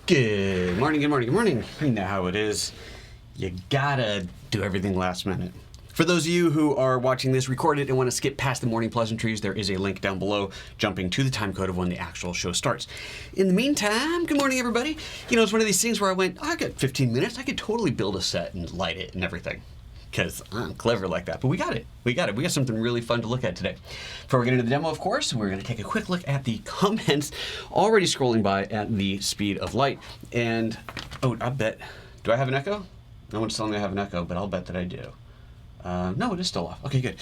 Good morning, good morning, good morning. You know how it is. You gotta do everything last minute. For those of you who are watching this recorded and want to skip past the morning pleasantries, there is a link down below jumping to the time code of when the actual show starts. In the meantime, good morning, everybody. You know, it's one of these things where I went, I got 15 minutes. I could totally build a set and light it and everything. Because I'm clever like that. But we got it. We got something really fun to look at today. Before we get into the demo, of course, we're going to take a quick look at the comments already scrolling by at the speed of light. And, oh, I bet, do I have an echo? No one's telling me I have an echo, but I'll bet that I do. No, it is still off. Okay, good.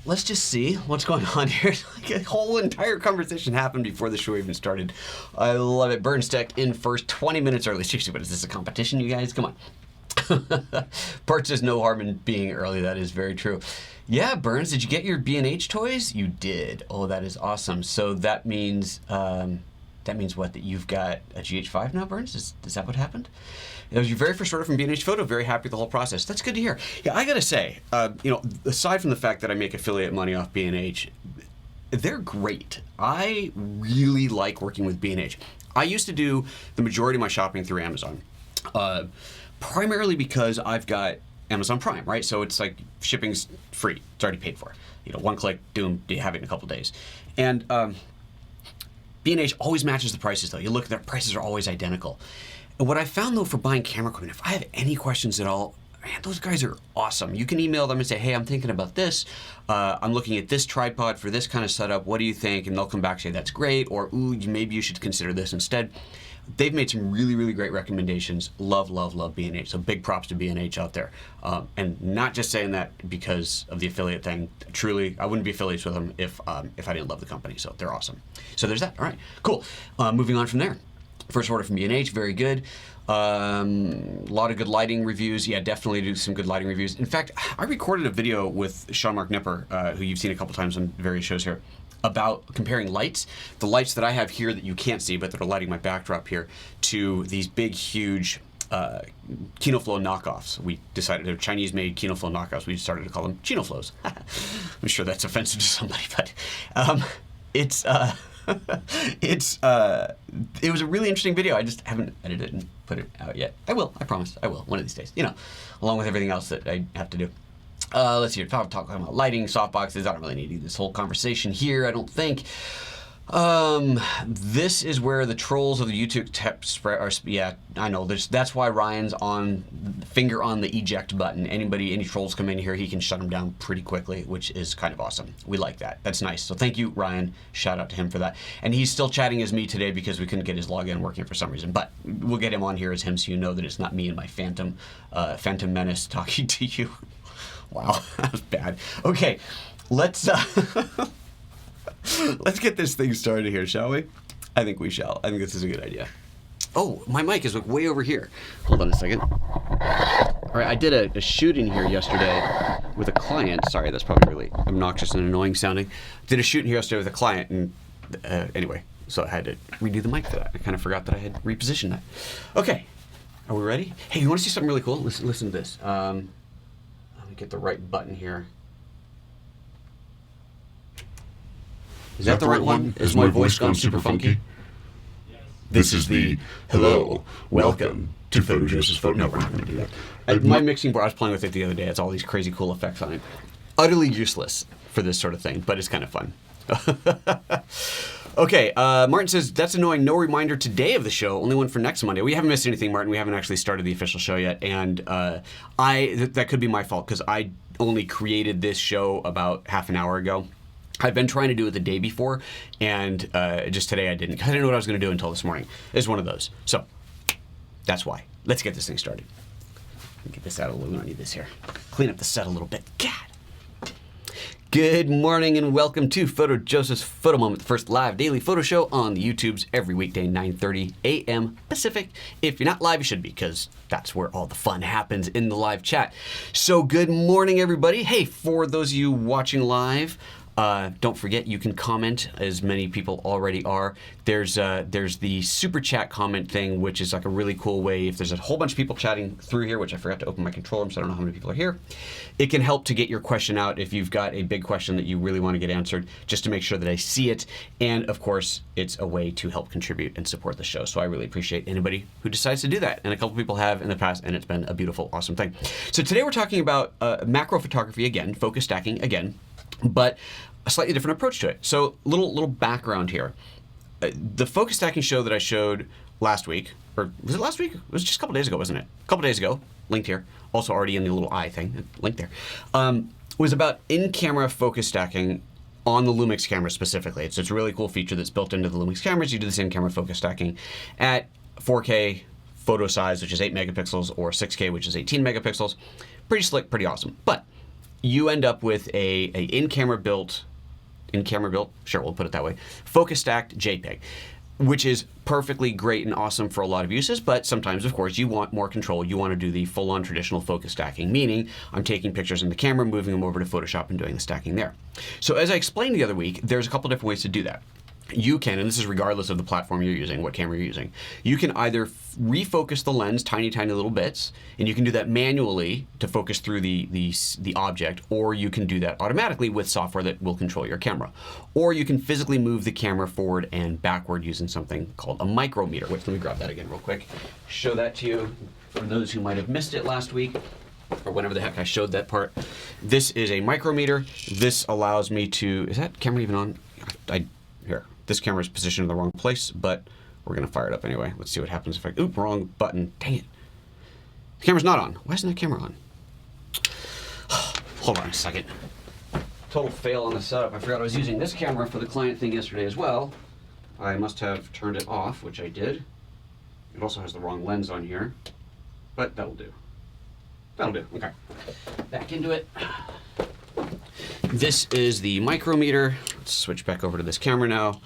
Let's just see what's going on here. Like a whole entire conversation happened before the show even started. I love it. Burnstack in first, 20 minutes early. Seriously, what is this, a competition, you guys? Come on. Bart says no harm in being early. That is very true. Yeah, Burns, did you get your B&H toys? You did. Oh, that is awesome. So that means what? That you've got a GH5 now, Burns? Is that what happened? It was your very first order from B&H Photo. Very happy with the whole process. That's good to hear. Yeah, I gotta say, you know, aside from the fact that I make affiliate money off B&H, they're great. I really like working with B&H. I used to do the majority of my shopping through Amazon. Primarily because I've got Amazon Prime, right? So it's like shipping's free. It's already paid for. You know, one click, boom, you have it in a couple days. And B&H always matches the prices, though. You look, their prices are always identical. And what I found, though, for buying camera equipment, if I have any questions at all, man, those guys are awesome. You can email them and say, hey, I'm thinking about this. I'm looking at this tripod for this kind of setup. What do you think? And they'll come back and say, that's great. Or, ooh, maybe you should consider this instead. They've made some really, really great recommendations. Love, love, love B&H. So big props to B&H out there. And not just saying that because of the affiliate thing. Truly, I wouldn't be affiliates with them if I didn't love the company. So they're awesome. So there's that. All right, cool. Moving on from there. First order from B&H, very good. A lot of good lighting reviews. Yeah, definitely do some good lighting reviews. In fact, I recorded a video with Sean Mark Nipper, who you've seen a couple times on various shows here, about comparing lights, the lights that I have here that you can't see but that are lighting my backdrop here, to these big, huge KinoFlow knockoffs. We decided they're Chinese-made KinoFlow knockoffs. We started to call them Chinoflows. I'm sure that's offensive to somebody, but it was a really interesting video. I just haven't edited it and put it out yet. I will. I promise. I will one of these days. You know, along with everything else that I have to do. Let's see, talking about lighting, softboxes. I don't really need this whole conversation here, I don't think. This is where the trolls of the YouTube spread are. Yeah, I know. That's why Ryan's finger on the eject button. Any trolls come in here, he can shut them down pretty quickly, which is kind of awesome. We like that. That's nice. So thank you, Ryan. Shout out to him for that. And he's still chatting as me today because we couldn't get his login working for some reason. But we'll get him on here as him so you know that it's not me and my Phantom Menace talking to you. Wow, that was bad. Okay, let's get this thing started here, shall we? I think we shall. I think this is a good idea. Oh, my mic is like way over here. Hold on a second. All right, I did a shoot in here yesterday with a client. Sorry, that's probably really obnoxious and annoying sounding. Did a shoot in here yesterday with a client, and anyway, so I had to redo the mic for that. I kind of forgot that I had repositioned that. Okay, are we ready? Hey, you want to see something really cool? Listen to this. Get the right button here. Is that the right one? Is my voice gone super funky? Yes. This is the hello, welcome to PhotoJoseph's Photo. No, we're not going to do that. My mixing board, I was playing with it the other day. It's all these crazy cool effects on it. Utterly useless for this sort of thing, but it's kind of fun. Okay, Martin says, that's annoying. No reminder today of the show, only one for next Monday. We haven't missed anything, Martin. We haven't actually started the official show yet. And that could be my fault because I only created this show about half an hour ago. I've been trying to do it the day before, and just today I didn't. Because I didn't know what I was going to do until this morning. It's one of those. So that's why. Let's get this thing started. Get this out a little. We don't need this here. Clean up the set a little bit. God. Good morning and welcome to PhotoJoseph's Photo Moment, the first live daily photo show on the YouTubes every weekday, 9:30 a.m. Pacific. If you're not live, you should be, because that's where all the fun happens in the live chat. So good morning, everybody. Hey, for those of you watching live, Don't forget, you can comment, as many people already are. There's the super chat comment thing, which is like a really cool way. If there's a whole bunch of people chatting through here, which I forgot to open my controller, so I don't know how many people are here, it can help to get your question out if you've got a big question that you really want to get answered, just to make sure that I see it. And of course, it's a way to help contribute and support the show. So I really appreciate anybody who decides to do that. And a couple people have in the past, and it's been a beautiful, awesome thing. So today we're talking about macro photography again, focus stacking again, but a slightly different approach to it. So little background here. The focus stacking show that I showed last week, or was it last week? It was just a couple days ago, wasn't it? A couple days ago, linked here, also already in the little eye thing, linked there, was about in-camera focus stacking on the Lumix camera specifically. It's a really cool feature that's built into the Lumix cameras. You do this in-camera focus stacking at 4K photo size, which is 8 megapixels, or 6K, which is 18 megapixels. Pretty slick, pretty awesome. But you end up with a in-camera built, sure, we'll put it that way, focus stacked JPEG, which is perfectly great and awesome for a lot of uses, but sometimes, of course, you want more control. You want to do the full-on traditional focus stacking, meaning I'm taking pictures in the camera, moving them over to Photoshop, and doing the stacking there. So as I explained the other week, there's a couple different ways to do that. You can, and this is regardless of the platform you're using, what camera you're using, you can either refocus the lens tiny little bits, and you can do that manually to focus through the object, or you can do that automatically with software that will control your camera. Or you can physically move the camera forward and backward using something called a micrometer. Wait, let me grab that again real quick. Show that to you for those who might have missed it last week, or whenever the heck I showed that part. This is a micrometer. This allows me to, is that camera even on? Here. This camera is positioned in the wrong place, but we're going to fire it up anyway. Let's see what happens if I... Oop, wrong button. Dang it. The camera's not on. Why isn't that camera on? Hold on a second. Total fail on the setup. I forgot I was using this camera for the client thing yesterday as well. I must have turned it off, which I did. It also has the wrong lens on here, but that'll do. That'll do. Okay. Back into it. This is the micrometer. Let's switch back over to this camera now.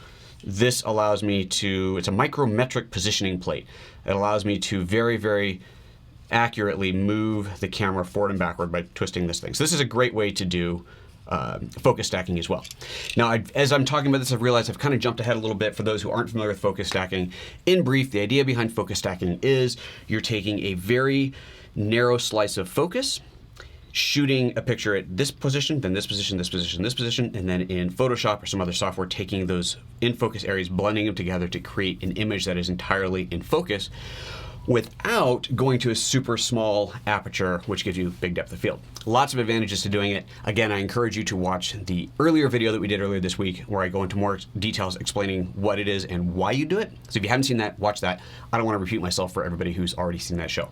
This allows me to, it's a micrometric positioning plate. It allows me to very accurately move the camera forward and backward by twisting this thing. So this is a great way to do focus stacking as well. Now, as I'm talking about this, I've realized I've kind of jumped ahead a little bit for those who aren't familiar with focus stacking. In brief, the idea behind focus stacking is you're taking a very narrow slice of focus, shooting a picture at this position, then this position, this position, this position, and then in Photoshop or some other software, taking those in-focus areas, blending them together to create an image that is entirely in focus without going to a super small aperture, which gives you big depth of field. Lots of advantages to doing it. Again, I encourage you to watch the earlier video that we did earlier this week, where I go into more details explaining what it is and why you do it. So if you haven't seen that, watch that. I don't want to repeat myself for everybody who's already seen that show.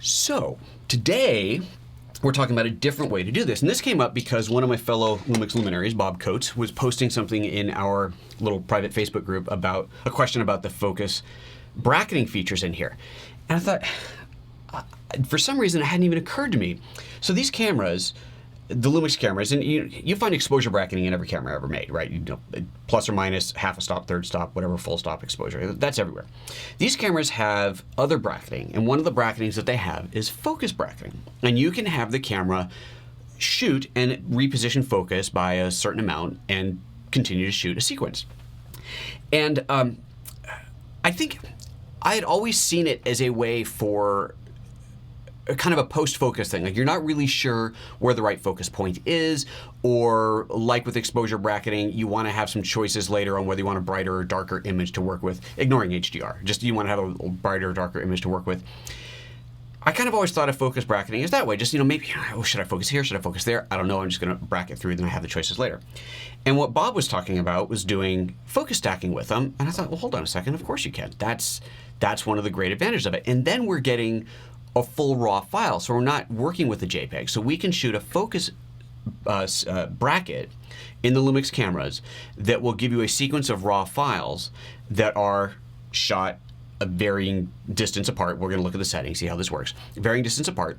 So today, we're talking about a different way to do this. And this came up because one of my fellow Lumix luminaries, Bob Coates, was posting something in our little private Facebook group about a question about the focus bracketing features in here. And I thought, for some reason, it hadn't even occurred to me. So these cameras, the Lumix cameras, and you find exposure bracketing in every camera ever made, right? You know, plus or minus half a stop, third stop, whatever, full stop exposure. That's everywhere. These cameras have other bracketing, and one of the bracketings that they have is focus bracketing. And you can have the camera shoot and reposition focus by a certain amount and continue to shoot a sequence. And I think I had always seen it as a way for kind of a post-focus thing. Like, you're not really sure where the right focus point is, or like with exposure bracketing, you want to have some choices later on whether you want a brighter or darker image to work with, ignoring HDR. Just you want to have a brighter or darker image to work with. I kind of always thought of focus bracketing as that way. Just, maybe, oh, should I focus here? Should I focus there? I don't know. I'm just going to bracket through, then I have the choices later. And what Bob was talking about was doing focus stacking with them. And I thought, well, hold on a second. Of course you can. That's one of the great advantages of it. And then we're getting a full raw file. So we're not working with a JPEG. So we can shoot a focus bracket in the Lumix cameras that will give you a sequence of raw files that are shot a varying distance apart. We're going to look at the settings, see how this works. Varying distance apart.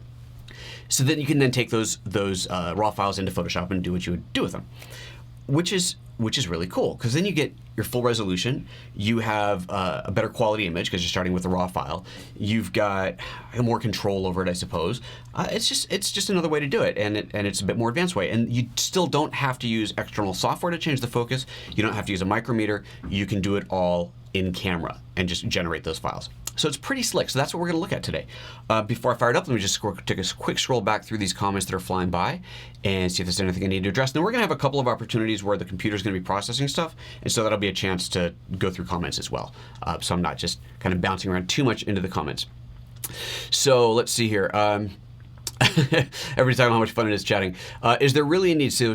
So then you can then take those raw files into Photoshop and do what you would do with them. which is really cool, because then you get your full resolution. You have a better quality image because you're starting with a raw file. You've got more control over it, I suppose. It's just another way to do it, and it's a bit more advanced way. And you still don't have to use external software to change the focus. You don't have to use a micrometer. You can do it all in camera and just generate those files. So it's pretty slick. So that's what we're going to look at today. Before I fire it up, let me just take a quick scroll back through these comments that are flying by and see if there's anything I need to address. And then we're going to have a couple of opportunities where the computer's going to be processing stuff, and so that'll be a chance to go through comments as well. So I'm not just kind of bouncing around too much into the comments. So let's see here. Everybody's talking about how much fun it is chatting. Is there really a need? So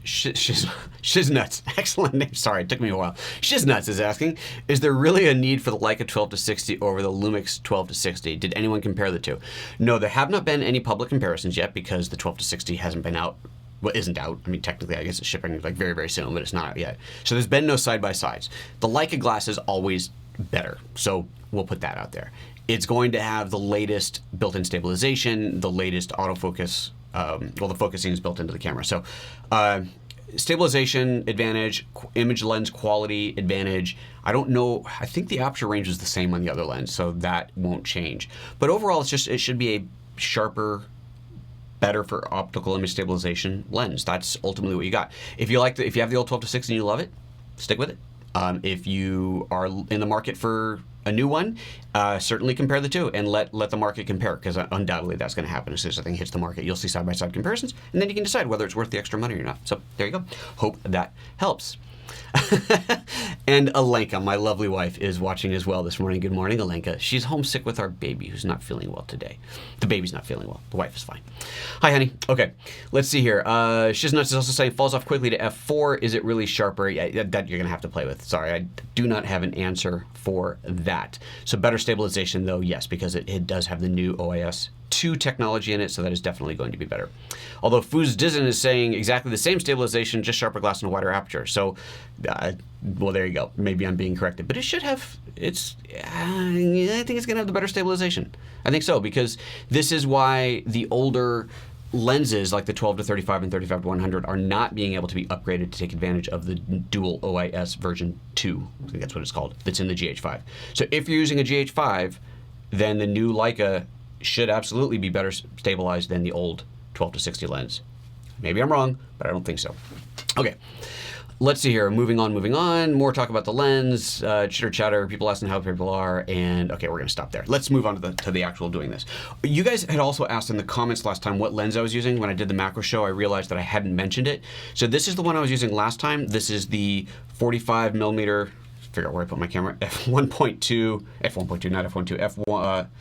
Shiznuts, excellent name. Sorry, it took me a while. Shiznuts is asking, is there really a need for the Leica 12-60 over the Lumix 12-60? Did anyone compare the two? No, there have not been any public comparisons yet because the 12-60 hasn't been out. Well, isn't out. I mean, technically, I guess it's shipping like very, very soon, but it's not out yet. So there's been no side-by-sides. The Leica glass is always better, so we'll put that out there. It's going to have the latest built-in stabilization, the latest autofocus. Well, the focusing is built into the camera. So stabilization advantage, image lens quality advantage. I don't know. I think the aperture range is the same on the other lens, so that won't change. But overall, it should be a sharper, better for optical image stabilization lens. That's ultimately what you got. If you have the old 12-60 and you love it, stick with it. If you are in the market for a new one, certainly compare the two and let the market compare, because undoubtedly that's going to happen as soon as the thing hits the market. You'll see side-by-side comparisons, and then you can decide whether it's worth the extra money or not. So there you go. Hope that helps. And Alenka, my lovely wife, is watching as well this morning. Good morning, Alenka. She's homesick with our baby, who's not feeling well today. The baby's not feeling well. The wife is fine. Hi, honey. Okay, let's see here. Shiznuts is also saying, falls off quickly to f4. Is it really sharper? Yeah, that you're going to have to play with. Sorry, I do not have an answer for that. So better stabilization, though, yes, because it does have the new OIS 2 technology in it, so that is definitely going to be better. Although Fuz Dizen is saying exactly the same stabilization, just sharper glass and a wider aperture. So, well, there you go. Maybe I'm being corrected, but it should have. I think it's going to have the better stabilization. I think so, because this is why the older lenses like the 12-35 and 35-100 are not being able to be upgraded to take advantage of the dual OIS version 2. I think that's what it's called. That's in the GH5. So if you're using a GH5, then the new Leica should absolutely be better stabilized than the old 12-60 lens. Maybe I'm wrong, but I don't think so. Okay, let's see here. Moving on. More talk about the lens, chitter chatter, people asking how people are, and okay, we're gonna stop there. Let's move on to the actual doing this. You guys had also asked in the comments last time what lens I was using. When I did the macro show, I realized that I hadn't mentioned it. So this is the one I was using last time. This is the 45 millimeter. Figure out where I put my camera. F1.2, not F1.2,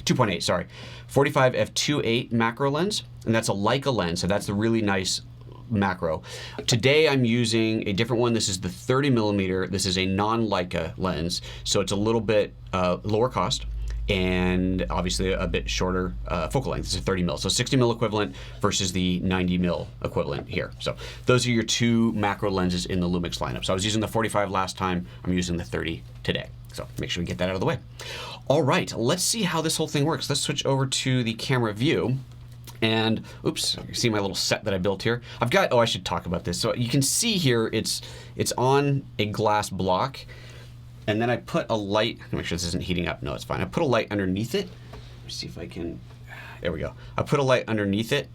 2.8, sorry. 45 f2.8 macro lens, and that's a Leica lens, so that's the really nice macro. Today I'm using a different one. This is the 30 millimeter. This is a non-Leica lens, so it's a little bit lower cost and obviously a bit shorter focal length. It's a 30 mil, so 60 mil equivalent versus the 90 mil equivalent here. So those are your two macro lenses in the Lumix lineup. So I was using the 45 last time. I'm using the 30 today. So make sure we get that out of the way. All right, let's see how this whole thing works. Let's switch over to the camera view. And oops, you see my little set that I built here. I've got, I should talk about this. So you can see here, it's on a glass block. And then I put a light, make sure this isn't heating up. No, it's fine. I put a light underneath it. Let me see if I can, there we go. I put a light underneath it.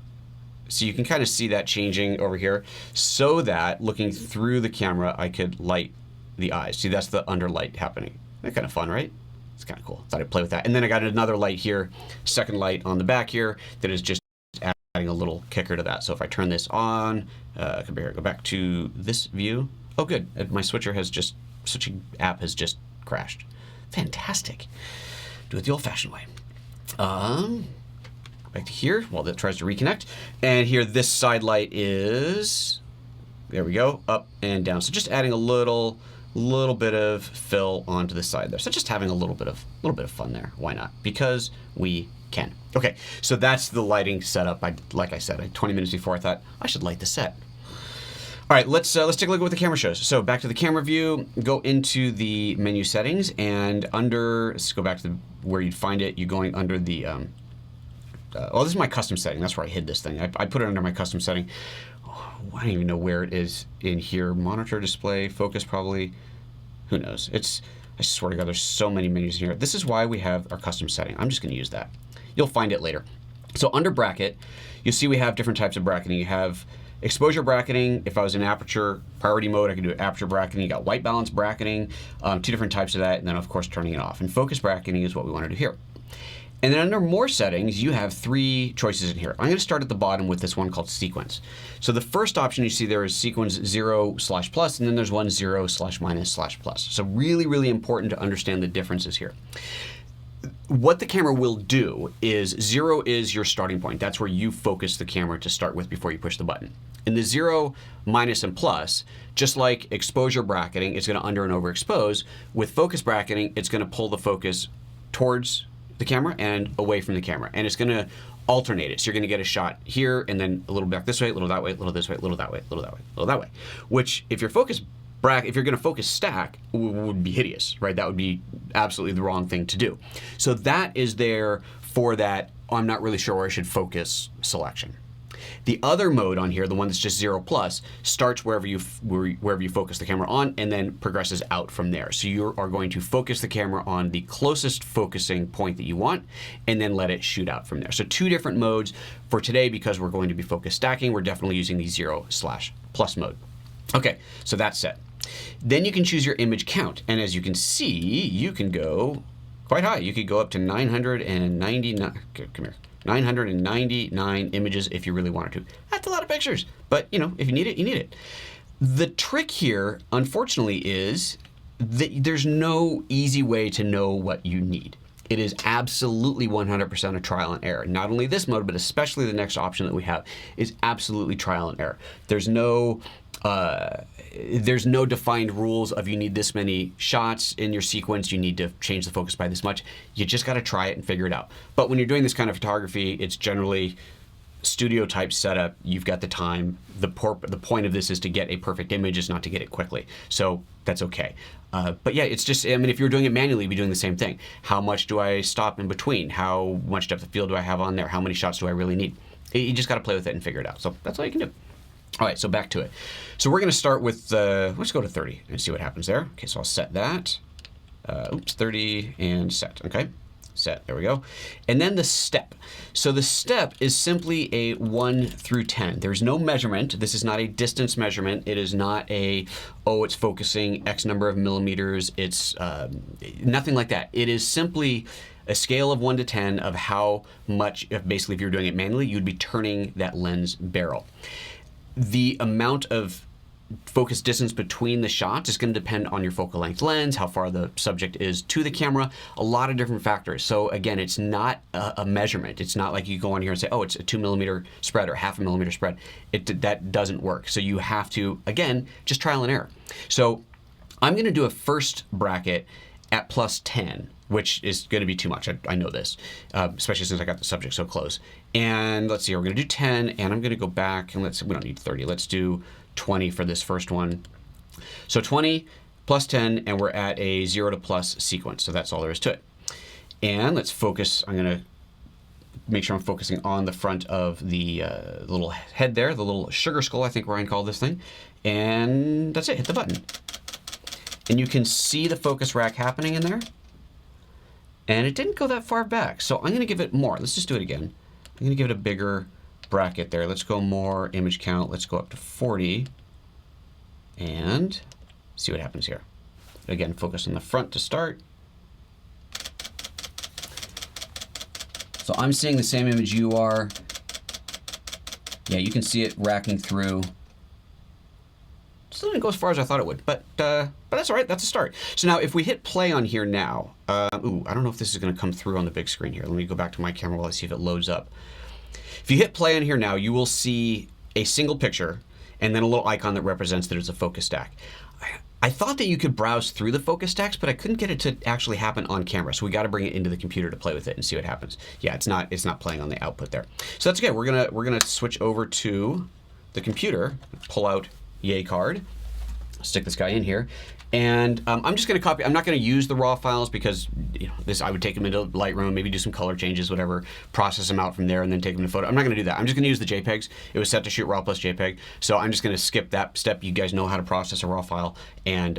So you can kind of see that changing over here so that looking through the camera, I could light the eyes. See, that's the underlight happening. That's kind of fun, right? It's kind of cool. Thought I'd play with that. And then I got another light here, second light on the back here that is just adding a little kicker to that. So if I turn this on, go back to this view. Oh, good. My switcher has just, switching app has just crashed. Fantastic. Do it the old-fashioned way. Back to here while that tries to reconnect. And here, this side light is, there we go, up and down. So just adding a little bit of fill onto the side there. So just having a little bit of fun there. Why not? Because we can. Okay, so that's the lighting setup. Like I said, 20 minutes before I thought I should light the set. All right, let's take a look at what the camera shows. So back to the camera view, go into the menu settings, and let's go back to where you'd find it. You're going under the this is my custom setting. That's where I hid this thing. I put it under my custom setting. Oh, I don't even know where it is in here. Monitor, display, focus, probably. Who knows? I swear to God, there's so many menus in here. This is why we have our custom setting. I'm just going to use that. You'll find it later. So under bracket, you'll see we have different types of bracketing. You have exposure bracketing. If I was in aperture priority mode, I can do aperture bracketing. You got white balance bracketing, 2 different types of that, and then of course turning it off. And focus bracketing is what we want to do here. And then under more settings, you have 3 choices in here. I'm going to start at the bottom with this one called sequence. So the first option you see there is sequence 0/+, and then there's one 0/- So really, really important to understand the differences here. What the camera will do is 0 is your starting point. That's where you focus the camera to start with before you push the button. In the 0, minus, and plus, just like exposure bracketing, it's going to under and overexpose. With focus bracketing, it's going to pull the focus towards the camera and away from the camera, and it's going to alternate it. So you're going to get a shot here and then a little back this way, a little that way, a little this way, a little that way, a little that way, a little that way. Which, if you're if you're going to focus stack, would be hideous, right? That would be absolutely the wrong thing to do. So that is there for that. I'm not really sure where I should focus selection. The other mode on here, the one that's just 0+, starts wherever you focus the camera on and then progresses out from there. So you are going to focus the camera on the closest focusing point that you want and then let it shoot out from there. So 2 different modes for today. Because we're going to be focus stacking, we're definitely using the 0/+ mode. Okay, so that's set. Then you can choose your image count. And as you can see, you can go quite high. You could go up to 999. Come here. 999 images if you really wanted to. That's a lot of pictures, but if you need it, you need it. The trick here, unfortunately, is that there's no easy way to know what you need. It is absolutely 100% a trial and error. Not only this mode, but especially the next option that we have is absolutely trial and error. There's no defined rules of you need this many shots in your sequence, you need to change the focus by this much. You just got to try it and figure it out. But when you're doing this kind of photography, it's generally studio type setup. You've got the time. The point of this is to get a perfect image, is not to get it quickly. So that's okay. But yeah, it's just, if you're doing it manually, you'd be doing the same thing. How much do I stop in between? How much depth of field do I have on there? How many shots do I really need? You just got to play with it and figure it out. So that's all you can do. All right, so back to it. So we're going to start with, let's go to 30 and see what happens there. Okay, so I'll set that. 30 and set. Okay, set. There we go. And then the step. So the step is simply a 1 through 10. There's no measurement. This is not a distance measurement. It is not it's focusing X number of millimeters. It's nothing like that. It is simply a scale of 1 to 10 of how much, basically if you're doing it manually, you'd be turning that lens barrel. The amount of focus distance between the shots is going to depend on your focal length lens, how far the subject is to the camera, a lot of different factors. So again, it's not a measurement. It's not like you go on here and say, oh, it's a 2 millimeter spread or 0.5 millimeter spread. That doesn't work. So you have to, again, just trial and error. So I'm going to do a first bracket at +10, which is going to be too much. I know this, especially since I got the subject so close. And let's see, we're going to do 10, and I'm going to go back, and we don't need 30. Let's do 20 for this first one. So 20 plus 10, and we're at a 0 to plus sequence. So that's all there is to it. And let's focus. I'm going to make sure I'm focusing on the front of the little head there, the little sugar skull, I think Ryan called this thing. And that's it. Hit the button. And you can see the focus rack happening in there. And it didn't go that far back, so I'm going to give it more. Let's just do it again. I'm going to give it a bigger bracket there. Let's go more image count. Let's go up to 40 and see what happens here. Again, focus on the front to start. So I'm seeing the same image you are. Yeah, you can see it racking through. Still didn't go as far as I thought it would, but that's all right. That's a start. So now if we hit play on here now, I don't know if this is going to come through on the big screen here. Let me go back to my camera while I see if it loads up. If you hit play on here now, you will see a single picture and then a little icon that represents that it's a focus stack. I thought that you could browse through the focus stacks, but I couldn't get it to actually happen on camera. So we got to bring it into the computer to play with it and see what happens. Yeah, it's not playing on the output there. So that's okay. We're gonna switch over to the computer, pull out Yay card, Stick this guy in here, and I'm just going to copy. I'm not going to use the raw files because this I would take them into Lightroom, maybe do some color changes, whatever, process them out from there, and then take them to photo. I'm not going to do that. I'm just going to use the JPEGs. It was set to shoot raw plus JPEG, so I'm just going to skip that step. You guys know how to process a raw file and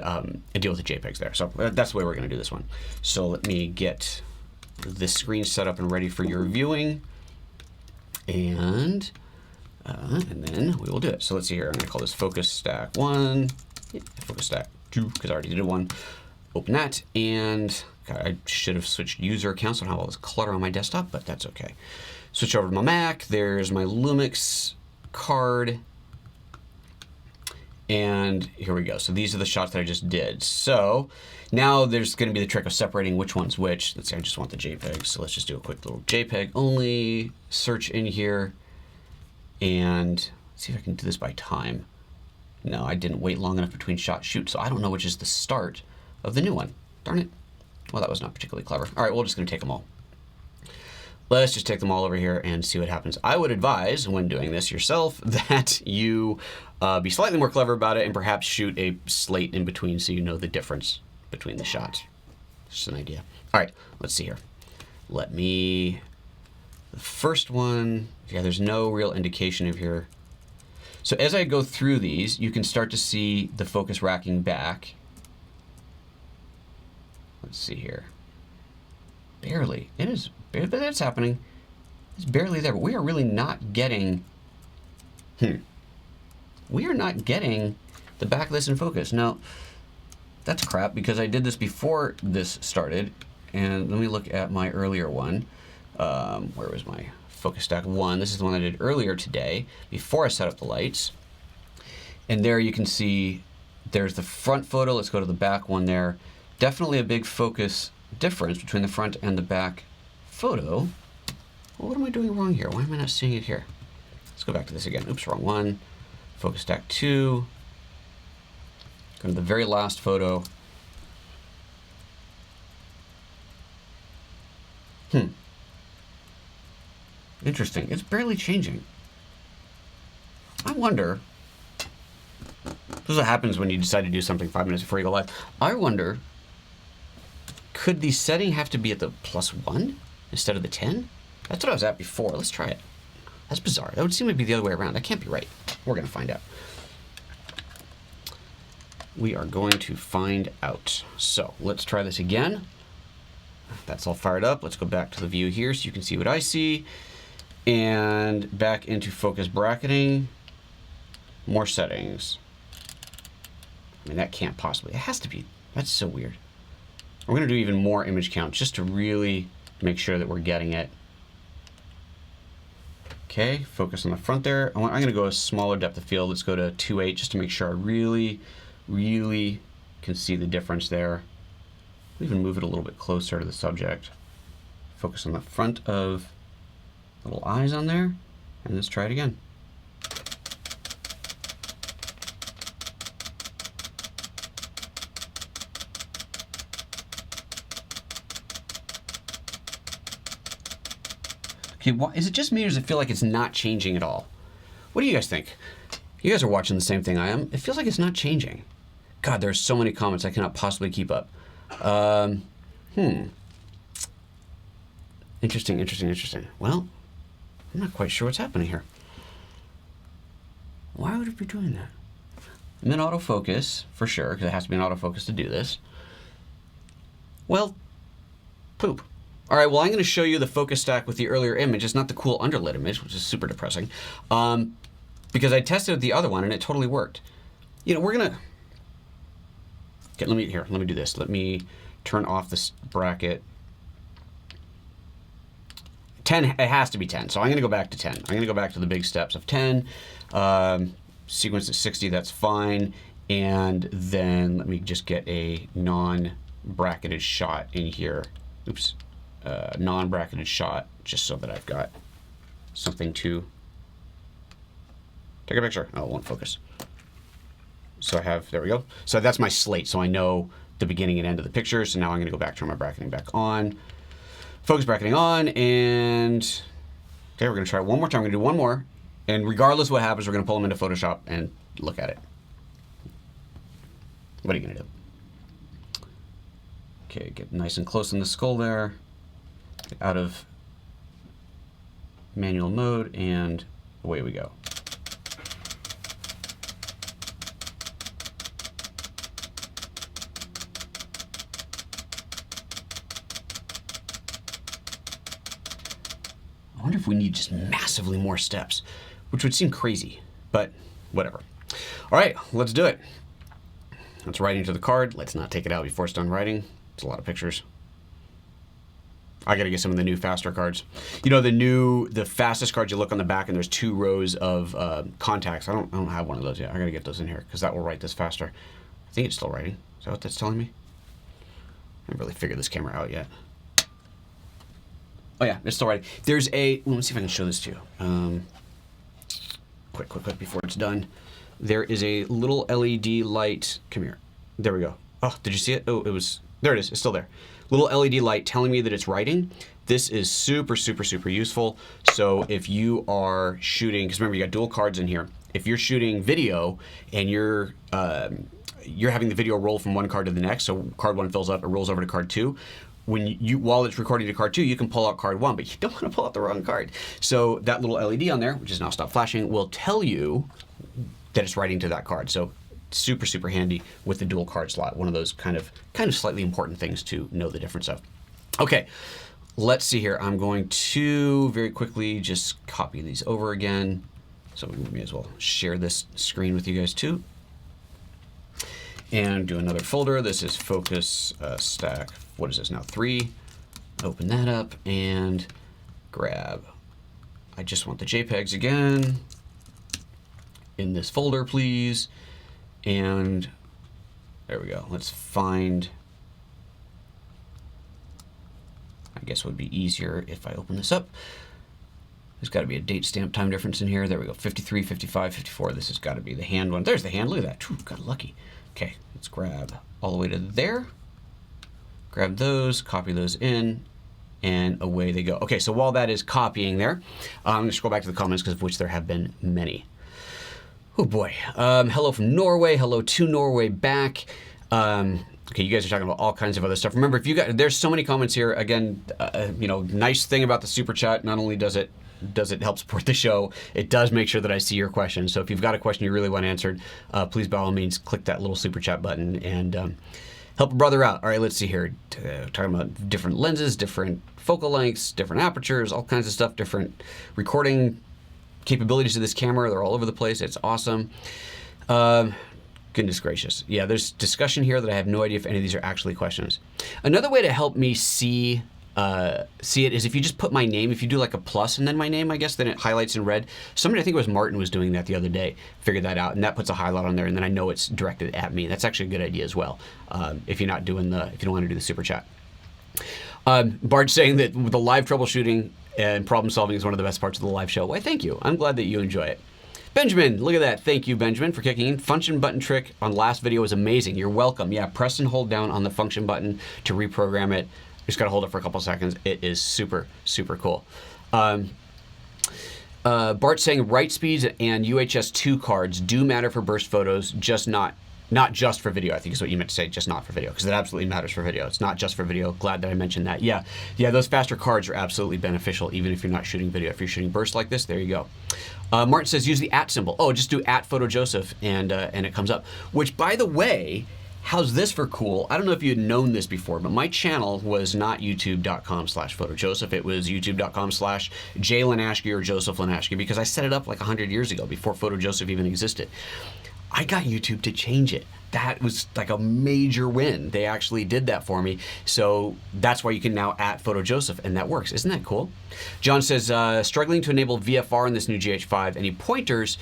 deal with the JPEGs there. So that's the way we're going to do this one. So let me get this screen set up and ready for your viewing, and then we will do it. So let's see here. I'm going to call this Focus Stack 1. Focus Stack 2, because I already did one. Open that, and God, I should have switched user accounts. I don't have all this clutter on my desktop, but that's okay. Switch over to my Mac. There's my Lumix card, and here we go. So these are the shots that I just did. So now there's going to be the trick of separating which one's which. Let's see, I just want the JPEG, so let's just do a quick little JPEG only search in here, and see if I can do this by time. No, I didn't wait long enough between shoot, so I don't know which is the start of the new one. Darn it. Well, that was not particularly clever. All right, we're just going to take them all. Let's just take them all over here and see what happens. I would advise, when doing this yourself, that you be slightly more clever about it and perhaps shoot a slate in between so you know the difference between the shots. Just an idea. All right, let's see here. The first one, yeah, there's no real indication of here. So as I go through these, you can start to see the focus racking back. Let's see here. Barely. It is, but that's happening. It's barely there, but we are really not getting, we are not getting the back of this in focus. Now, that's crap because I did this before this started. And let me look at my earlier one. Where was my Focus Stack 1? This is the one I did earlier today before I set up the lights. And there you can see there's the front photo. Let's go to the back one there. Definitely a big focus difference between the front and the back photo. Well, what am I doing wrong here? Why am I not seeing it here? Let's go back to this again. Oops, wrong one. Focus Stack 2. Go to the very last photo. Interesting. It's barely changing. I wonder, this is what happens when you decide to do something 5 minutes before you go live. I wonder, could the setting have to be at the +1 instead of the 10? That's what I was at before. Let's try it. That's bizarre. That would seem to be the other way around. That can't be right. We're going to find out. We are going to find out. So let's try this again. That's all fired up. Let's go back to the view here so you can see what I see. And back into focus bracketing. More settings. I mean, that can't possibly. It has to be. That's so weird. We're going to do even more image count just to really make sure that we're getting it. Okay, focus on the front there. I'm going to go a smaller depth of field. Let's go to 2.8 just to make sure I really can see the difference there. I'll even move it a little bit closer to the subject. Focus on the front of little eyes on there, and let's try it again. Okay, is it just me or does it feel like it's not changing at all? What do you guys think? You guys are watching the same thing I am. It feels like it's not changing. God, there's so many comments I cannot possibly keep up. Interesting. Well, I'm not quite sure what's happening here. Why would it be doing that? I'm in autofocus, for sure, because it has to be in autofocus to do this. Well, poop. All right, well, I'm going to show you the focus stack with the earlier image. It's not the cool underlit image, which is super depressing, because I tested the other one, and it totally worked. You know, we're going to... Okay, let me do this. Let me turn off this bracket. 10, it has to be 10, so I'm going to go back to 10. I'm going to go back to the big steps of 10. Sequence at 60, that's fine. And then let me just get a non-bracketed shot in here. Oops. Non-bracketed shot, just so that I've got something to take a picture. Oh, it won't focus. So I have, there we go. So that's my slate, so I know the beginning and end of the picture. So now I'm going to go back, turn my bracketing back on. Focus bracketing on, and okay, we're going to try it one more time. We're going to do one more, and regardless of what happens, we're going to pull them into Photoshop and look at it. What are you gonna do? Okay, get nice and close in the skull there. Get out of manual mode, and away we go. I wonder if we need just massively more steps, which would seem crazy, but whatever. All right, let's do it. Let's write into the card. Let's not take it out before it's done writing. It's a lot of pictures. I gotta get some of the new faster cards. You know, the fastest cards, you look on the back and there's 2 rows of contacts. I don't have one of those yet. I gotta get those in here because that will write this faster. I think it's still writing. Is that what that's telling me? I haven't really figured this camera out yet. Oh yeah, it's still writing. There's a, let me see if I can show this to you. Quick, before it's done. There is a little LED light. Come here. There we go. Oh, did you see it? Oh, there it is. It's still there. Little LED light telling me that it's writing. This is super useful. So if you are shooting, because remember you got dual cards in here. If you're shooting video and you're having the video roll from one card to the next, so card 1 fills up, it rolls over to card 2. While it's recording to card 2, you can pull out card 1, but you don't want to pull out the wrong card. So that little LED on there, which is now stopped flashing, will tell you that it's writing to that card. So super handy with the dual card slot. One of those kind of slightly important things to know the difference of. Okay, let's see here. I'm going to very quickly just copy these over again. So we may as well share this screen with you guys too. And do another folder. This is focus stack. What is this now? 3. Open that up and grab. I just want the JPEGs again in this folder, please. And there we go. Let's find, I guess it would be easier if I open this up. There's got to be a date stamp time difference in here. There we go. 53, 55, 54. This has got to be the hand one. There's the hand. Look at that. Whew, got lucky. Okay, let's grab all the way to there. Grab those, copy those in, and away they go. Okay, so while that is copying there, I'm going to scroll back to the comments because of which there have been many. Oh boy. Hello from Norway. Hello to Norway back. Okay, you guys are talking about all kinds of other stuff. Remember, there's so many comments here. Again, nice thing about the super chat, not only does it help support the show, it does make sure that I see your questions. So if you've got a question you really want answered, please by all means click that little super chat button and help a brother out. All right, let's see here. Talking about different lenses, different focal lengths, different apertures, all kinds of stuff, different recording capabilities of this camera. They're all over the place. It's awesome. Goodness gracious. Yeah, there's discussion here that I have no idea if any of these are actually questions. Another way to help me see it is if you just put my name, if you do like a plus and then my name, I guess, then it highlights in red. Somebody, I think it was Martin, was doing that the other day, figured that out, and that puts a highlight on there, and then I know it's directed at me. That's actually a good idea as well, if you don't want to do the super chat. Bart's saying that the live troubleshooting and problem solving is one of the best parts of the live show. Why, thank you. I'm glad that you enjoy it. Benjamin, look at that. Thank you, Benjamin, for kicking in. Function button trick on last video was amazing. You're welcome. Yeah, press and hold down on the function button to reprogram it. Just got to hold it for a couple seconds. It is super cool. Bart's saying write speeds and UHS-2 cards do matter for burst photos, just not just for video, I think is what you meant to say, just not for video, because it absolutely matters for video. It's not just for video. Glad that I mentioned that. Yeah, those faster cards are absolutely beneficial, even if you're not shooting video. If you're shooting burst like this, there you go. Martin says use the @ symbol. Oh, just do @PhotoJoseph and it comes up. Which, by the way, how's this for cool? I don't know if you had known this before, but my channel was not youtube.com/PhotoJoseph. It was youtube.com/JLinashke or Joseph Linashke, because I set it up like 100 years ago before PhotoJoseph even existed. I got YouTube to change it. That was like a major win. They actually did that for me. So that's why you can now @PhotoJoseph, and that works. Isn't that cool? John says, struggling to enable VFR in this new GH5. Any pointers?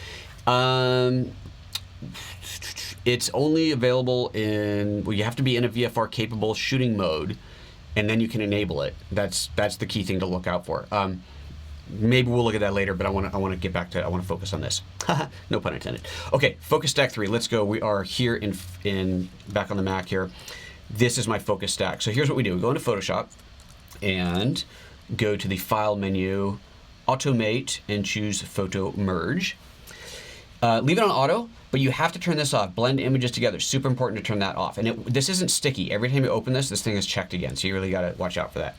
It's only available in, well, you have to be in a VFR capable shooting mode, and then you can enable it. That's the key thing to look out for. Maybe we'll look at that later, but I want to get back to, I want to focus on this. No pun intended. Okay, focus stack 3. Let's go. We are here in back on the Mac here. This is my focus stack. So here's what we do. We go into Photoshop and go to the File menu, Automate, and choose Photo Merge. Leave it on auto, but you have to turn this off. Blend images together. Super important to turn that off. And this isn't sticky. Every time you open this thing is checked again. So you really got to watch out for that.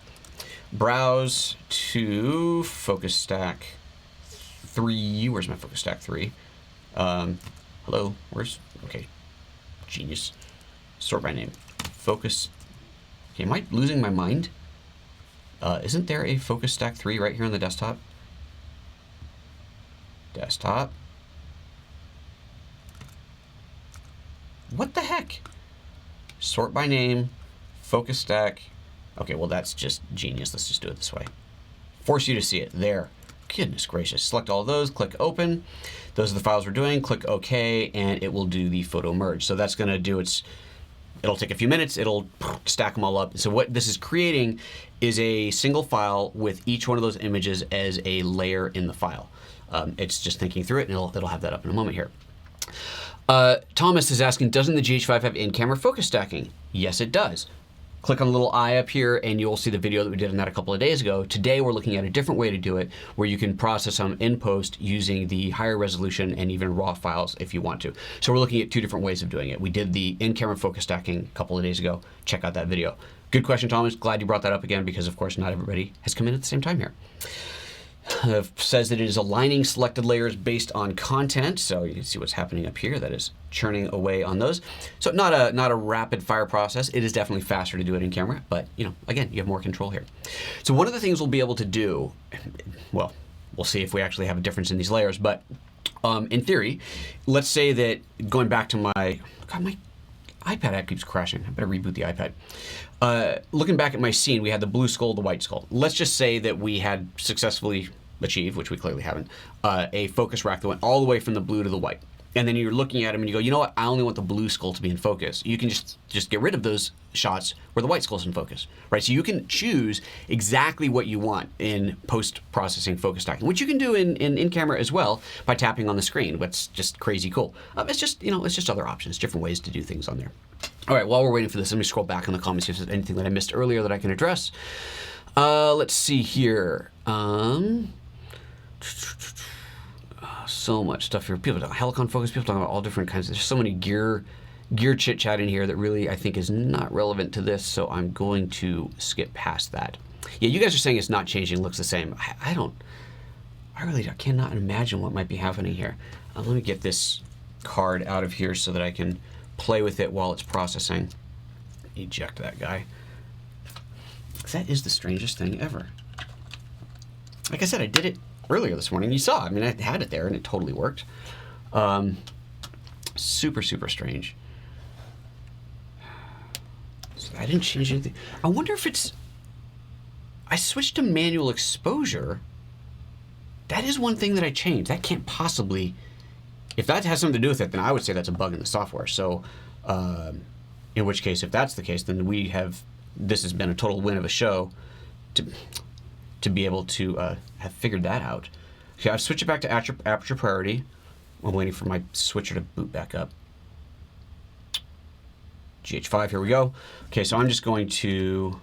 Browse to Focus Stack 3. Where's my Focus Stack 3? Hello, okay, genius. Sort by name. Focus. Okay, am I losing my mind? Isn't there a Focus Stack 3 right here on the desktop? Desktop. What the heck? Sort by name, Focus Stack. Okay, well that's just genius. Let's just do it this way. Force you to see it. There. Goodness gracious. Select all of those, click open. Those are the files we're doing. Click OK, and it will do the photo merge. So that's going to do it'll take a few minutes. It'll stack them all up. So what this is creating is a single file with each one of those images as a layer in the file. It's just thinking through it, and it'll have that up in a moment here. Thomas is asking, doesn't the GH5 have in-camera focus stacking? Yes, it does. Click on the little eye up here and you'll see the video that we did on that a couple of days ago. Today we're looking at a different way to do it where you can process them in post using the higher resolution and even raw files if you want to. So we're looking at 2 different ways of doing it. We did the in-camera focus stacking a couple of days ago. Check out that video. Good question, Thomas. Glad you brought that up again because of course not everybody has come in at the same time here. Says that it is aligning selected layers based on content. So you can see what's happening up here. That is churning away on those. So not a rapid fire process. It is definitely faster to do it in camera, but again, you have more control here. So one of the things we'll be able to do, well, we'll see if we actually have a difference in these layers, but in theory, let's say that going back to my iPad app keeps crashing. I better reboot the iPad. Looking back at my scene, we had the blue skull, the white skull. Let's just say that we had successfully achieved, which we clearly haven't, a focus rack that went all the way from the blue to the white. And then you're looking at them and you go, you know what? I only want the blue skull to be in focus. You can just get rid of those shots where the white skull's in focus, right? So you can choose exactly what you want in post-processing focus stacking, which you can do in camera as well by tapping on the screen. What's just crazy cool. It's just other options, different ways to do things on there. All right, while we're waiting for this, let me scroll back in the comments see if there's anything that I missed earlier that I can address. Let's see here. So much stuff here. People talk Helicon focus. People talking about all different kinds. There's so many gear chit chat in here that really I think is not relevant to this. So I'm going to skip past that. Yeah, you guys are saying it's not changing. Looks the same. I cannot imagine what might be happening here. Let me get this card out of here so that I can play with it while it's processing. Eject that guy. That is the strangest thing ever. Like I said, I did it earlier this morning. You saw, I mean, I had it there and it totally worked. Super, super strange. So I didn't change anything. I wonder if I switched to manual exposure. That is one thing that I changed. That can't possibly, if that has something to do with it, then I would say that's a bug in the software. So in which case, if that's the case, then this has been a total win of a show to be able to have figured that out. Okay, I've switched it back to aperture priority. I'm waiting for my switcher to boot back up. GH5, here we go. Okay, so I'm just going to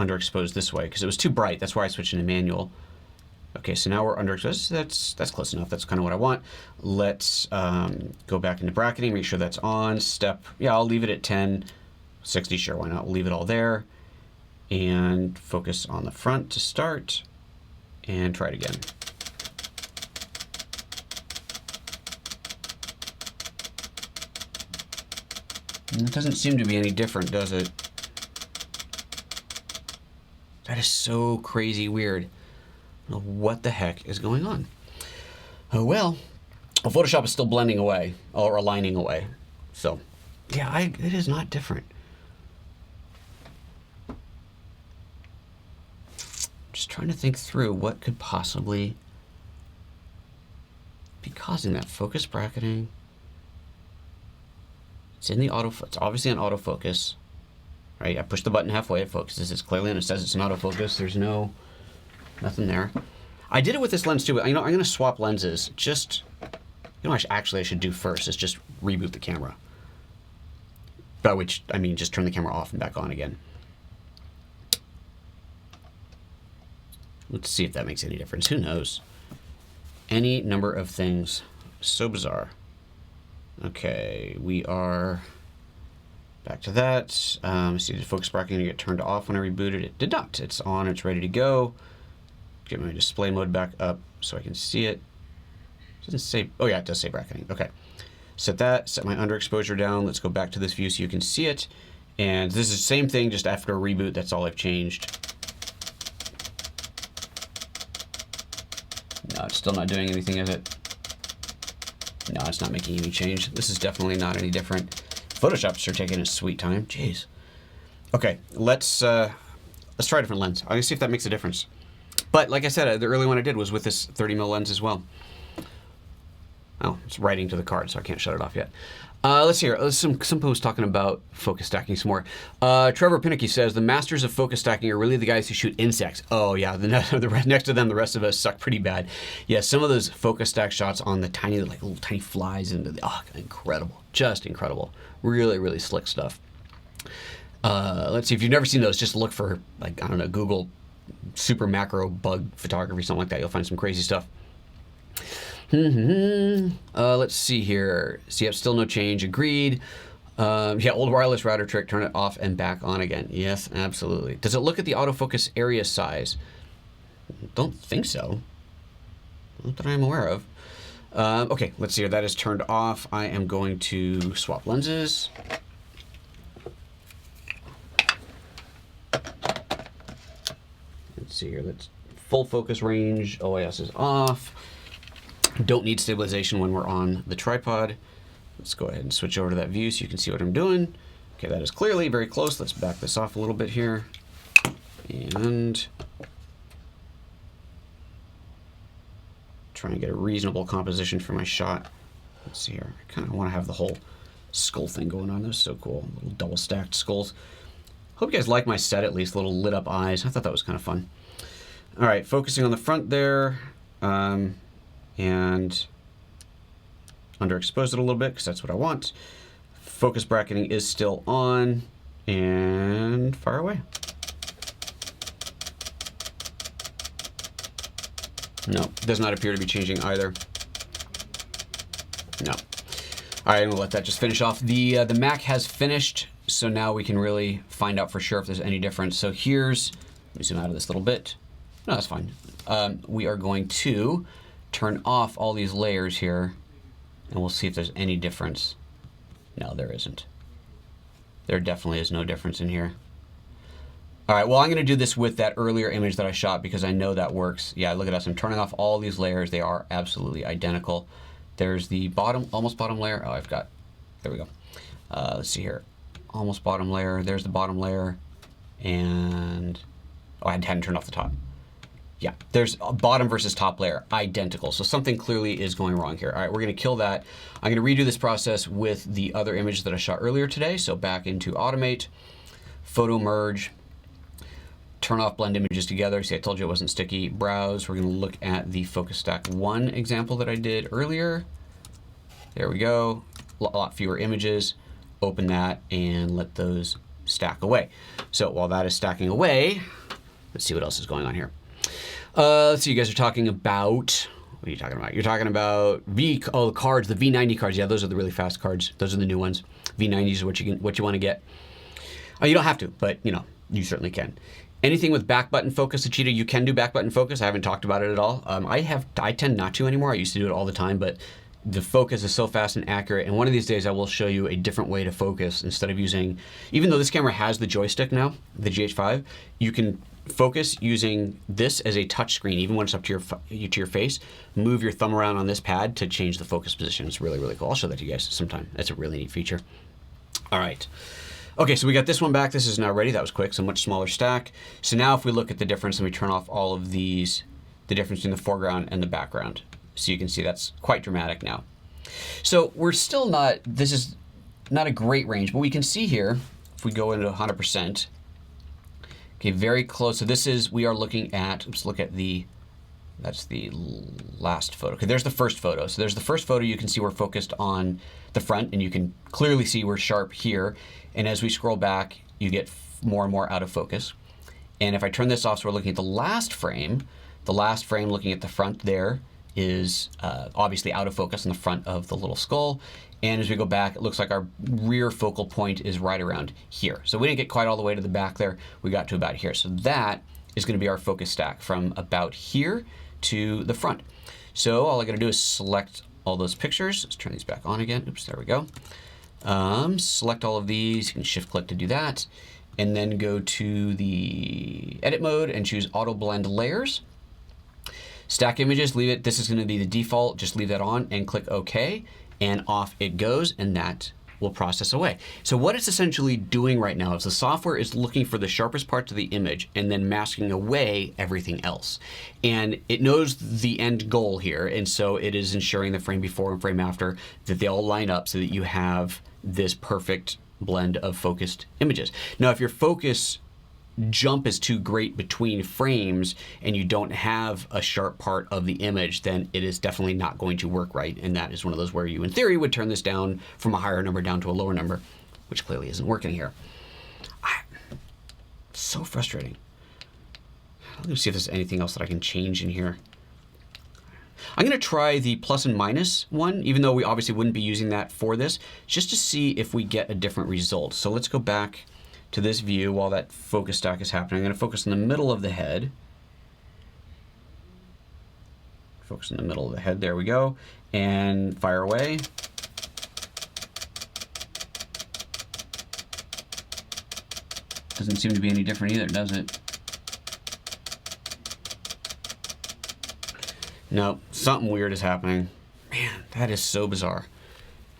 underexpose this way because it was too bright. That's why I switched into manual. Okay, so now we're underexposed. That's close enough. That's kind of what I want. Let's go back into bracketing, make sure that's on. I'll leave it at 10, 60, sure, why not? We'll leave it all there. And focus on the front to start. And try it again. And it doesn't seem to be any different, does it? That is so crazy weird. I don't know what the heck is going on. Oh well, Photoshop is still blending away or aligning away. So, yeah, it is not different. Just trying to think through what could possibly be causing that. Focus bracketing. It's it's obviously on autofocus, right? I push the button halfway, it focuses. It's clearly, and it says it's an autofocus. There's nothing there. I did it with this lens too, but I'm going to swap lenses. Actually I should do first is just reboot the camera. By which I mean just turn the camera off and back on again. Let's see if that makes any difference. Who knows? Any number of things So bizarre. Okay, we are back to that. See, the focus bracket get turned off when I rebooted. It did not. It's on. It's ready to go. Get my display mode back up so I can see it. It doesn't say. Oh yeah, it does say bracketing. Okay. Set that. Set my underexposure down. Let's go back to this view so you can see it. And this is the same thing, just after a reboot. That's all I've changed. No, it's still not doing anything, is it? No, it's not making any change. This is definitely not any different. Photoshop's sure taking its sweet time. Jeez. Okay, let's try a different lens. I'm gonna see if that makes a difference. But like I said, the early one I did was with this 30mm lens as well. Oh, it's writing to the card, so I can't shut it off yet. Let's see here. Some posts talking about focus stacking some more. Trevor Pinnicky says, the masters of focus stacking are really the guys who shoot insects. Oh yeah, next to them, the rest of us suck pretty bad. Yeah, some of those focus stack shots on the tiny, like little tiny flies, and incredible. Just incredible. Really, really slick stuff. Let's see, if you've never seen those, just look for, like, I don't know, Google super macro bug photography, something like that. You'll find some crazy stuff. Let's see here. So yep, still no change. Agreed. Yeah, old wireless router trick. Turn it off and back on again. Yes, absolutely. Does it look at the autofocus area size? Don't think so. Not that I'm aware of. Okay, let's see here. That is turned off. I am going to swap lenses. Let's see here. That's full focus range. OIS is off. Don't need stabilization when we're on the tripod. Let's go ahead and switch over to that view so you can see what I'm doing. Okay, that is clearly very close. Let's back this off a little bit here. And try and get a reasonable composition for my shot. Let's see here. I kind of want to have the whole skull thing going on. That's so cool. Little double stacked skulls. Hope you guys like my set, at least. Little lit up eyes. I thought that was kind of fun. All right, focusing on the front there. And underexpose it a little bit because that's what I want. Focus bracketing is still on, and fire away. No, does not appear to be changing either. No. All right, I'm gonna let that just finish off. The Mac has finished, so now we can really find out for sure if there's any difference. So here's, let me zoom out of this a little bit. No, that's fine. We are going to turn off all these layers here, and we'll see if there's any difference. No, there isn't. There definitely is no difference in here. All right, well, I'm going to do this with that earlier image that I shot because I know that works. Yeah, look at us. I'm turning off all these layers. They are absolutely identical. There's the bottom, almost bottom layer. Oh, I've got, there we go. Let's see here. Almost bottom layer. There's the bottom layer. And, oh, I hadn't turned off the top. Yeah, there's a bottom versus top layer, identical. So something clearly is going wrong here. All right, we're gonna kill that. I'm gonna redo this process with the other image that I shot earlier today. So back into Automate, Photo Merge, turn off blend images together. See, I told you it wasn't sticky. Browse, we're gonna look at the Focus Stack 1 example that I did earlier. There we go, a lot fewer images. Open that and let those stack away. So while that is stacking away, let's see what else is going on here. Let's see, you guys are talking about, what are you talking about? You're talking about the cards, the V90 cards. Yeah, those are the really fast cards. Those are the new ones. V90s is what you want to get. You don't have to, but you know, you certainly can. Anything with back button focus, Achita, you can do back button focus. I haven't talked about it at all. I tend not to anymore. I used to do it all the time, but the focus is so fast and accurate. And one of these days I will show you a different way to focus instead of using, even though this camera has the joystick now, the GH5, you can focus using this as a touch screen, even when it's up to your face. Move your thumb around on this pad to change the focus position. It's really, really cool. I'll show that to you guys sometime. That's a really neat feature. All right. Okay, so we got this one back. This is now ready. That was quick, so much smaller stack. So now if we look at the difference and we turn off all of these, the difference between the foreground and the background. So you can see that's quite dramatic now. So we're still not, this is not a great range, but we can see here, if we go into 100%, okay, very close. So this is, we are looking at, let's look at the, that's the last photo. Okay, there's the first photo. So there's the first photo. You can see we're focused on the front, and you can clearly see we're sharp here. And as we scroll back, you get more and more out of focus. And if I turn this off, so we're looking at the last frame looking at the front there, is obviously out of focus on the front of the little skull. And as we go back, it looks like our rear focal point is right around here. So we didn't get quite all the way to the back there. We got to about here. So that is going to be our focus stack from about here to the front. So all I got to do is select all those pictures. Let's turn these back on again. Oops, there we go. Select all of these. You can shift click to do that. And then go to the edit mode and choose auto blend layers. Stack images, leave it. This is going to be the default. Just leave that on and click OK. And off it goes, and that will process away. So what it's essentially doing right now is the software is looking for the sharpest parts of the image and then masking away everything else. And it knows the end goal here, and so it is ensuring the frame before and frame after that they all line up so that you have this perfect blend of focused images. Now, if your focus jump is too great between frames and you don't have a sharp part of the image, then it is definitely not going to work right. And that is one of those where you, in theory, would turn this down from a higher number down to a lower number, which clearly isn't working here. So frustrating. Let me see if there's anything else that I can change in here. I'm going to try the plus and minus one, even though we obviously wouldn't be using that for this, just to see if we get a different result. So let's go back to this view while that focus stack is happening. I'm going to focus in the middle of the head. Focus in the middle of the head. There we go. And fire away. Doesn't seem to be any different either, does it? No, something weird is happening. Man, that is so bizarre.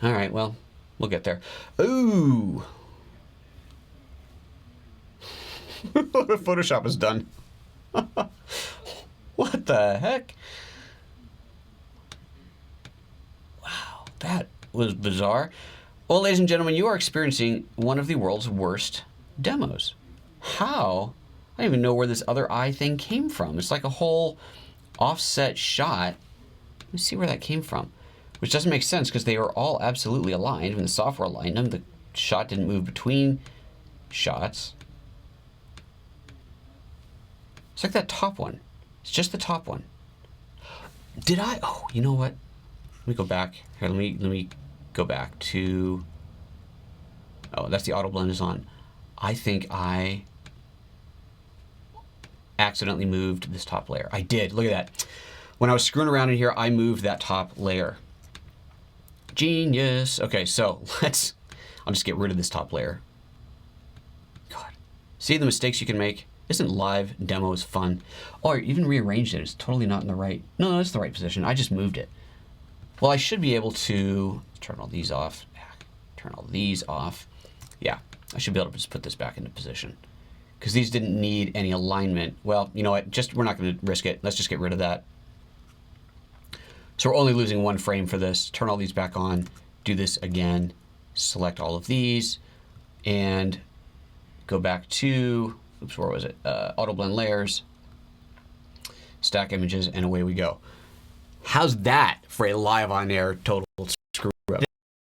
All right, well, we'll get there. Ooh. Photoshop is done. What the heck? Wow, that was bizarre. Well, ladies and gentlemen, you are experiencing one of the world's worst demos. How? I don't even know where this other eye thing came from. It's like a whole offset shot. Let me see where that came from. Which doesn't make sense because they are all absolutely aligned. When the software aligned them, the shot didn't move between shots. It's like that top one. It's just the top one. Did I? Oh, you know what? Let me go back. Here, let me go back to. Oh, that's the auto blend is on. I think I accidentally moved this top layer. I did. Look at that. When I was screwing around in here, I moved that top layer. Genius. Okay, so I'll just get rid of this top layer. God. See the mistakes you can make? Isn't live demos fun? Oh, I even rearranged it. It's totally not in the right. No, it's the right position. I just moved it. Well, I should be able to turn all these off. Turn all these off. Yeah, I should be able to just put this back into position. Because these didn't need any alignment. Well, you know what? We're not going to risk it. Let's just get rid of that. So we're only losing one frame for this. Turn all these back on. Do this again. Select all of these. And go back to... Oops, where was it? Auto blend layers, stack images, and away we go. How's that for a live on air total screw up?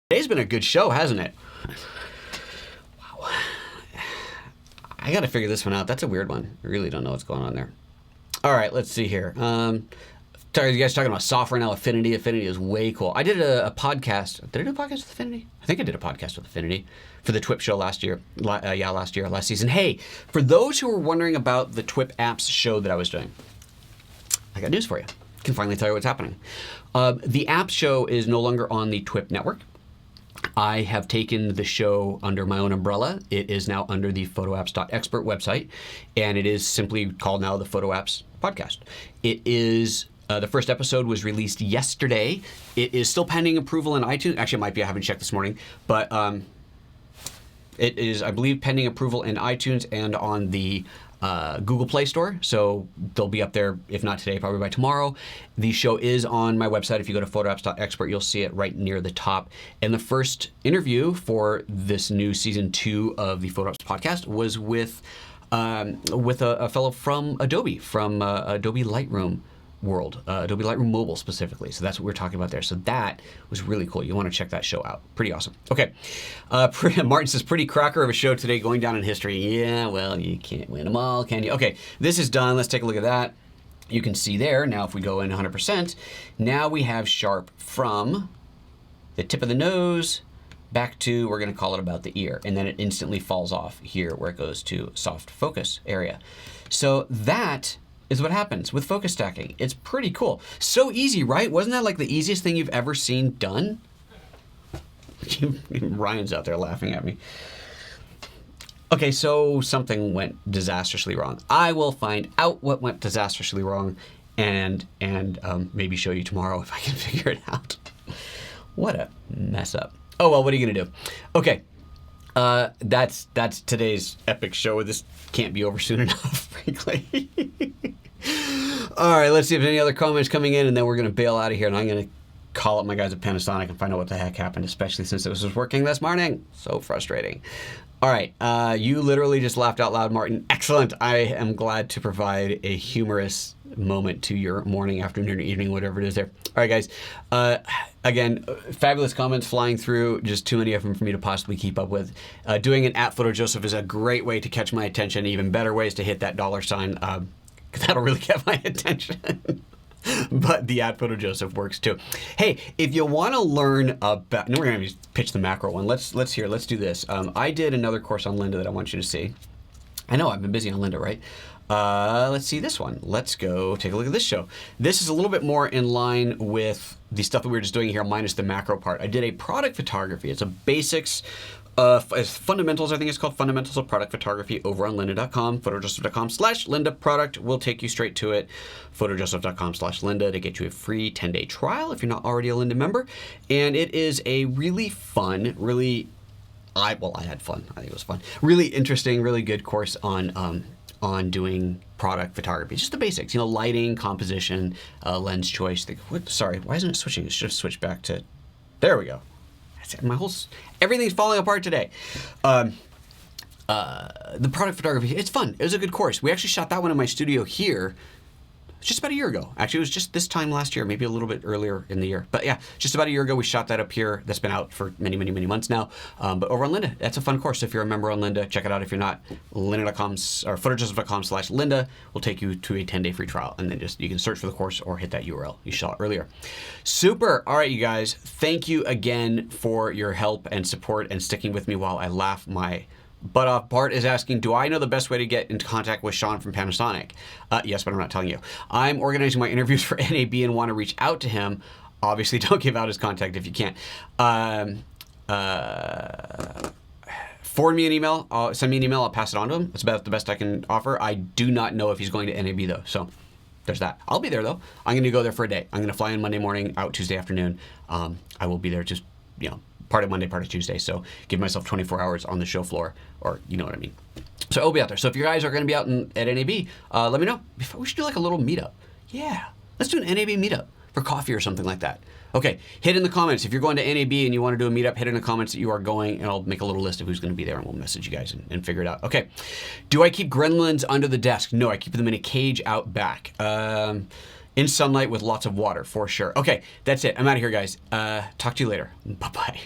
Today's been a good show, hasn't it? Wow. I got to figure this one out. That's a weird one. I really don't know what's going on there. All right, let's see here. You guys talking about software now, Affinity. Affinity is way cool. I did a podcast. Did I do a podcast with Affinity? I think I did a podcast with Affinity for the TWIP show last season. Hey, for those who were wondering about the TWIP apps show that I was doing, I got news for you. I can finally tell you what's happening. The app show is no longer on the TWIP network. I have taken the show under my own umbrella. It is now under the photoapps.expert website, and it is simply called now the Photo Apps Podcast. It is... the first episode was released yesterday. It is still pending approval in iTunes. Actually, it might be. I haven't checked this morning. But it is, I believe, pending approval in iTunes and on the Google Play Store. So they'll be up there, if not today, probably by tomorrow. The show is on my website. If you go to photoapps.expert, you'll see it right near the top. And the first interview for this new season 2 of the Photo Apps Podcast was with a fellow from Adobe, from Adobe Lightroom world, Adobe Lightroom Mobile specifically. So that's what we're talking about there. So that was really cool. You want to check that show out. Pretty awesome. Okay. Martin says, pretty cracker of a show today, going down in history. Yeah, well, you can't win them all, can you? Okay, this is done. Let's take a look at that. you can see there, now if we go in 100%, now we have sharp from the tip of the nose back to, we're going to call it about the ear, and then it instantly falls off here where it goes to soft focus area. So that is what happens with focus stacking. It's pretty cool. So easy, right? Wasn't that like the easiest thing you've ever seen done? Ryan's out there laughing at me. Okay, so something went disastrously wrong. I will find out what went disastrously wrong and maybe show you tomorrow if I can figure it out. What a mess up. Oh, well, what are you going to do? Okay, that's today's epic show. This can't be over soon enough, frankly. All right, let's see if there's any other comments coming in, and then we're going to bail out of here, and I'm going to call up my guys at Panasonic and find out what the heck happened, especially since this was working this morning. So frustrating. All right, you literally just laughed out loud, Martin. Excellent. I am glad to provide a humorous moment to your morning, afternoon, or evening, whatever it is there. All right, guys. Again, fabulous comments flying through. Just too many of them for me to possibly keep up with. Doing an @PhotoJoseph is a great way to catch my attention. Even better ways to hit that $sign. That'll really get my attention. But the @PhotoJoseph works too. Hey, if you want to learn about, no, we're going to pitch the macro one. Let's do this. I did another course on Lynda that I want you to see. I know I've been busy on Lynda, right? Let's see this one. Let's go take a look at this show. This is a little bit more in line with the stuff that we were just doing here, minus the macro part. I did a product photography. It's a basics. Fundamentals, I think it's called Fundamentals of Product Photography over on lynda.com. PhotoJoseph.com/Lynda product will take you straight to it. PhotoJoseph.com/Lynda to get you a free 10-day trial if you're not already a Lynda member. And it is a really fun, I had fun. I think it was fun. Really interesting, really good course on doing product photography. Just the basics, lighting, composition, lens choice. Sorry, why isn't it switching? It should have switched back to, there we go. Everything's falling apart today. The product photography, it's fun. It was a good course. We actually shot that one in my studio here just about a year ago. Actually, it was just this time last year, maybe a little bit earlier in the year. But yeah, just about a year ago, we shot that up here. That's been out for many, many, many months now. But over on Lynda, that's a fun course. If you're a member on Lynda, check it out. If you're not, lynda.com or PhotoJoseph.com/Lynda will take you to a 10-day free trial. And then you can search for the course or hit that URL you saw earlier. Super. All right, you guys. Thank you again for your help and support and sticking with me while I laugh my butt off. Bart is asking, do I know the best way to get into contact with Sean from Panasonic? Yes, but I'm not telling you. I'm organizing my interviews for NAB and want to reach out to him. Obviously, don't give out his contact if you can't. Forward me an email. Send me an email. I'll pass it on to him. That's about the best I can offer. I do not know if he's going to NAB, though. So there's that. I'll be there, though. I'm going to go there for a day. I'm going to fly in Monday morning, out Tuesday afternoon. I will be there just, part of Monday, part of Tuesday. So give myself 24 hours on the show floor, or you know what I mean. So I'll be out there. So if you guys are going to be out at NAB, let me know. We should do like a little meetup. Yeah, let's do an NAB meetup for coffee or something like that. Okay, hit in the comments. If you're going to NAB and you want to do a meetup, hit in the comments that you are going, and I'll make a little list of who's going to be there, and we'll message you guys and figure it out. Okay, do I keep gremlins under the desk? No, I keep them in a cage out back. In sunlight with lots of water, for sure. Okay, that's it. I'm out of here, guys. Talk to you later. Bye-bye.